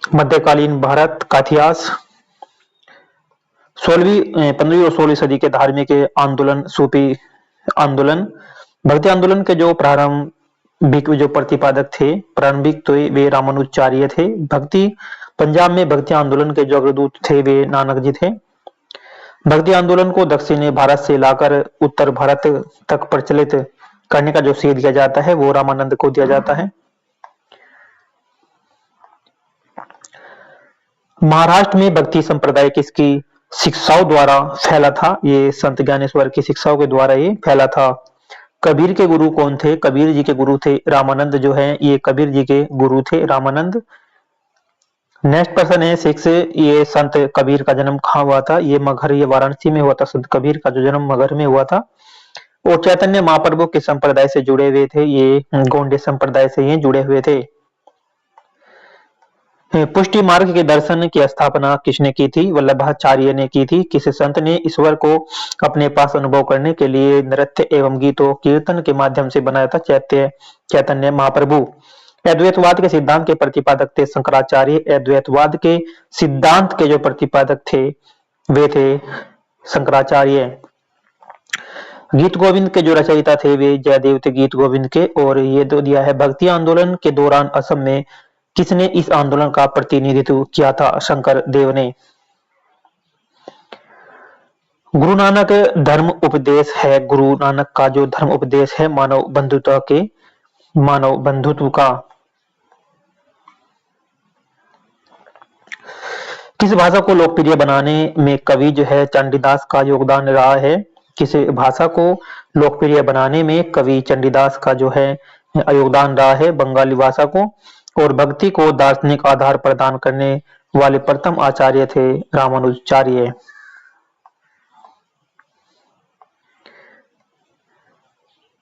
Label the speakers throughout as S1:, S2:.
S1: मध्यकालीन भारत का इतिहास। 15वीं और 16वीं सदी के धार्मिक आंदोलन, सूफी आंदोलन। भक्ति आंदोलन के जो प्रारंभिक जो प्रतिपादक थे, प्रारंभिक तो वे रामानुजाचार्य थे। भक्ति पंजाब में भक्ति आंदोलन के जो अग्रदूत थे वे नानक जी थे। भक्ति आंदोलन को दक्षिणी भारत से लाकर उत्तर भारत तक प्रचलित करने का जो श्रेय दिया जाता है वो रामानंद को दिया जाता है। महाराष्ट्र में भक्ति संप्रदाय किसकी शिक्षाओं द्वारा फैला था? ये संत ज्ञानेश्वर की शिक्षाओं के द्वारा ये फैला था। कबीर के गुरु कौन थे? कबीर जी के गुरु थे रामानंद, जो है ये कबीर जी के गुरु थे रामानंद। नेक्स्ट पर्सन है 6। ये संत कबीर का जन्म कहाँ हुआ था? ये मगहर, ये वाराणसी में हुआ था। संत कबीर का जो जन्म मगहर में हुआ था। और चैतन्य महाप्रभु किस संप्रदाय से जुड़े हुए थे? ये गोंडे संप्रदाय से ये जुड़े हुए थे। पुष्टि मार्ग के दर्शन की स्थापना किसने की थी? वल्लभाचार्य ने की थी। किस संत ने ईश्वर को अपने पास अनुभव करने के लिए नृत्य एवं गीतों कीर्तन के माध्यम से बनाया था? चैतन्य महाप्रभु। अद्वैतवाद के सिद्धांत के प्रतिपादक थे शंकराचार्य। अद्वैतवाद के सिद्धांत के जो प्रतिपादक थे वे थे शंकराचार्य। गीत गोविंद के जो रचयिता थे वे जयदेव थे गीत गोविंद के। और ये तो दिया है भक्ति आंदोलन के दौरान असम में किसने इस आंदोलन का प्रतिनिधित्व किया था? शंकर देव ने। गुरु नानक धर्म उपदेश है, गुरु नानक का जो धर्म उपदेश है मानव बंधुत्व का। किस भाषा को लोकप्रिय बनाने में कवि जो है चंडीदास का योगदान रहा है? किस भाषा को लोकप्रिय बनाने में कवि चंडीदास का जो है योगदान रहा है? बंगाली भाषा को। और भक्ति को दार्शनिक आधार प्रदान करने वाले प्रथम आचार्य थे रामानुजाचार्य।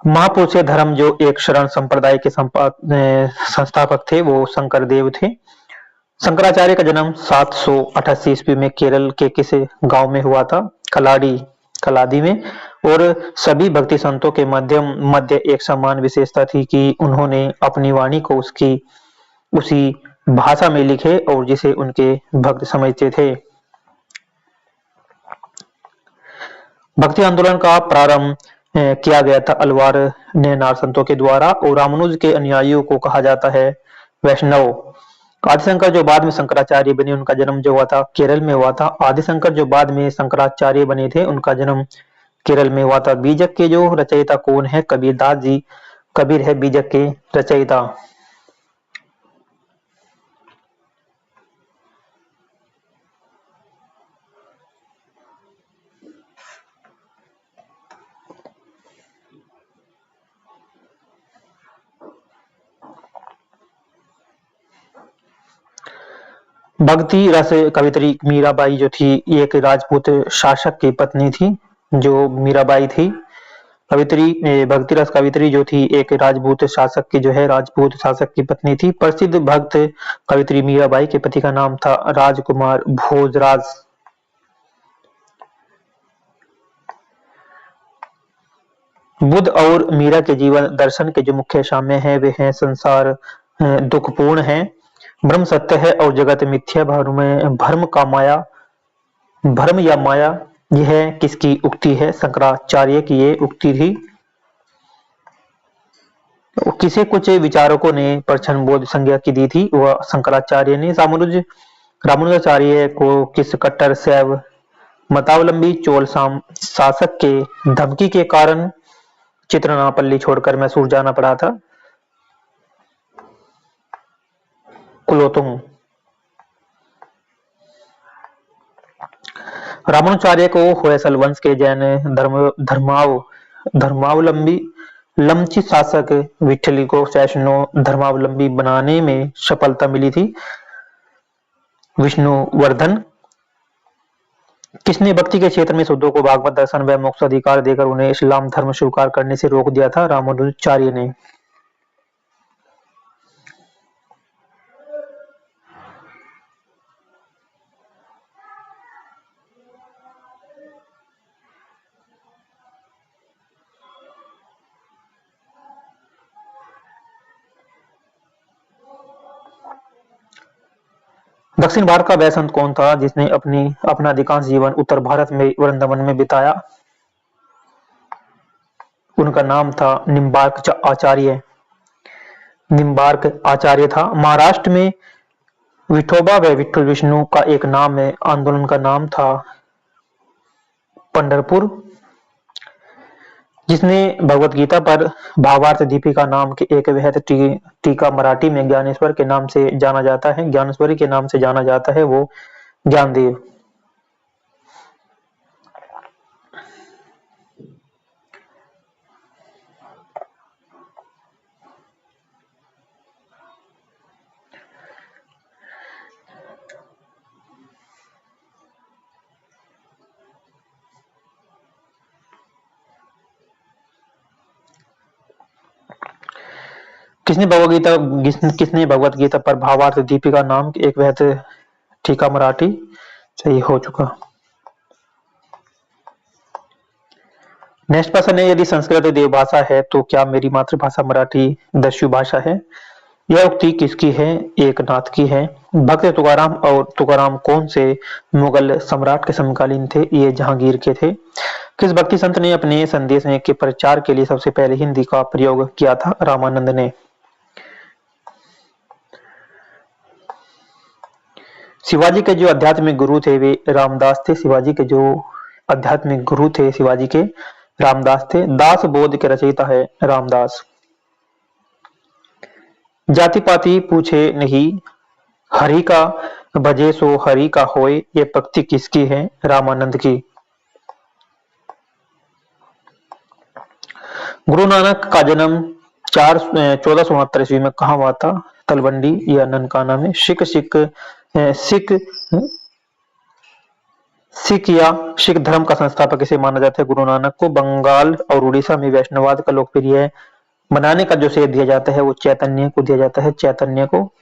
S1: महापुरुष धर्म जो एक शरण संप्रदाय के संस्थापक थे वो शंकर देव थे। शंकराचार्य का जन्म 788 ईस्वी में केरल के किस गांव में हुआ था? कलादी में। और सभी भक्ति संतों के मध्य एक समान विशेषता थी कि उन्होंने अपनी वाणी को उसी भाषा में लिखे और जिसे उनके भक्त समझते थे। भक्ति आंदोलन का प्रारंभ किया गया था अलवार नैनार संतों के द्वारा। और रामानुज के अनुयायियों को कहा जाता है वैष्णव। आदिशंकर जो बाद में शंकराचार्य बने उनका जन्म जो हुआ था केरल में हुआ था। आदिशंकर जो बाद में शंकराचार्य बने थे उनका जन्म केरल में हुआ था। बीजक के जो रचयिता कौन है? कबीरदास जी। कबीर है बीजक के रचयिता। भक्ति रस कवित्री मीराबाई जो थी एक राजपूत शासक की पत्नी थी। जो मीराबाई थी भक्ति रस कवित्री जो थी एक राजपूत शासक की जो है राजपूत शासक की पत्नी थी। प्रसिद्ध भक्त कवित्री मीराबाई के पति का नाम था राजकुमार भोजराज। बुद्ध और मीरा के जीवन दर्शन के जो मुख्य साम्य है वे हैं संसार दुखपूर्ण है, ब्रह्म सत्य है और जगत मिथ्या। भ्रम का माया, भ्रम या माया, यह किसकी उक्ति है? शंकराचार्य की ये उक्ति थी। किसे कुछ विचारकों ने प्रच्छन्न बोध संज्ञा की दी थी? वह शंकराचार्य ने। रामानुजाचार्य को किस कट्टर शैव मतावलंबी चोल शासक के धमकी के कारण चित्रनापल्ली छोड़कर मैसूर जाना पड़ा था? कुलोतुंग। रामानुजाचार्य को होयसल वंश के जैन धर्मावलंबी लमची शासक विठली को वैष्णव धर्मावलंबी बनाने में सफलता मिली थी। विष्णुवर्धन। किसने भक्ति के क्षेत्र में शुद्धों को भागवत दर्शन व मोक्ष अधिकार देकर उन्हें इस्लाम धर्म स्वीकार करने से रोक दिया था? रामानुजाचार्य ने। दक्षिण भारत का वह संत कौन था जिसने अपना अधिकांश जीवन उत्तर भारत में वृंदावन में बिताया? उनका नाम था निम्बार्क आचार्य। निम्बार्क आचार्य था। महाराष्ट्र में विठोबा व विठ्ठल विष्णु का एक नाम है। आंदोलन का नाम था पंढरपुर। जिसने भगवत गीता पर भावार्थ दीपिका नाम के एक वृहत टीका मराठी में ज्ञानेश्वर के नाम से जाना जाता है, ज्ञानेश्वरी के नाम से जाना जाता है, वो ज्ञानदेव। किसने भगवत गीता पर भावार्थ दीपिका नाम की एक वृहत टीका मराठी? सही हो चुका। नेक्स्ट क्वेश्चन है, यदि संस्कृत देवभाषा है तो क्या मेरी मातृभाषा मराठी दस्यु भाषा है? यह उक्ति किसकी है? एकनाथ की है। भक्त तुकाराम और तुकाराम कौन से मुगल सम्राट के समकालीन थे? ये जहांगीर के थे। किस भक्ति संत ने अपने संदेश के प्रचार के लिए सबसे पहले हिंदी का प्रयोग किया था? रामानंद ने। शिवाजी के जो आध्यात्मिक गुरु थे वे रामदास थे। शिवाजी के जो आध्यात्मिक गुरु थे शिवाजी के रामदास थे। दास बोध के रचयिता है रामदास। जाति पाति पूछे नहीं, हरि का भजे सो हरि का होए, ये पंक्ति किसकी है? रामानंद की। गुरु नानक का जन्म 1469 ईस्वी में कहा हुआ था? तलवंडी या ननकाना में। सिख धर्म का संस्थापक किसे माना जाता है? गुरु नानक को। बंगाल और उड़ीसा में वैष्णववाद का लोकप्रिय बनाने का जो श्रेय दिया जाता है वो चैतन्य को दिया जाता है। चैतन्य को।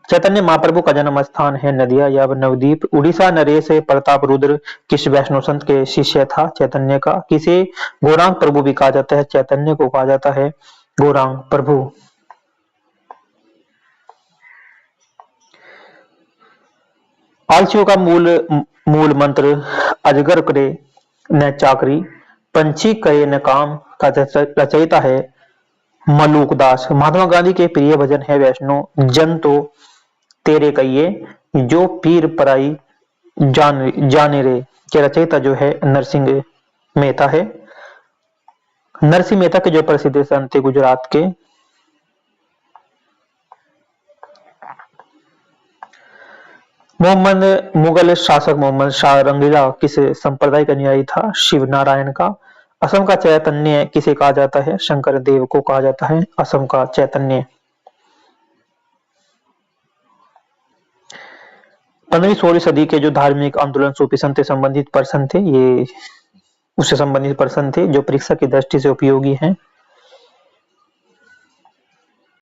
S1: चैतन्य महाप्रभु का जन्म स्थान है नदिया या नवद्वीप। उड़ीसा नरेश प्रताप रुद्र किस वैष्णव संत के शिष्य था? चैतन्य का। किसे गौरांग प्रभु भी कहा जाता है? चैतन्य को कहा जाता है गौरांग प्रभु। आलसियों का मूल मंत्र अजगर करे न चाकरी, पंछी करे न काम का रचयिता है मलूकदास। महात्मा गांधी के प्रिय भजन है वैष्णो जन तो तेरे कहिए, जो पीर पराई जाने रे, के रचयिता जो है नरसिंह मेहता है। नरसिंह मेहता के जो प्रसिद्ध संत थे गुजरात के। मुगल शासक मोहम्मद शाह रंगीला किस संप्रदाय का अनुयायी था? शिव नारायण का। असम का चैतन्य किसे कहा जाता है? शंकर देव को कहा जाता है असम का चैतन्य। 15वीं-16वीं सदी के जो धार्मिक आंदोलन सूफी संत से संबंधित पर्सन थे, ये उससे संबंधित पर्सन थे जो परीक्षा की दृष्टि से उपयोगी हैं।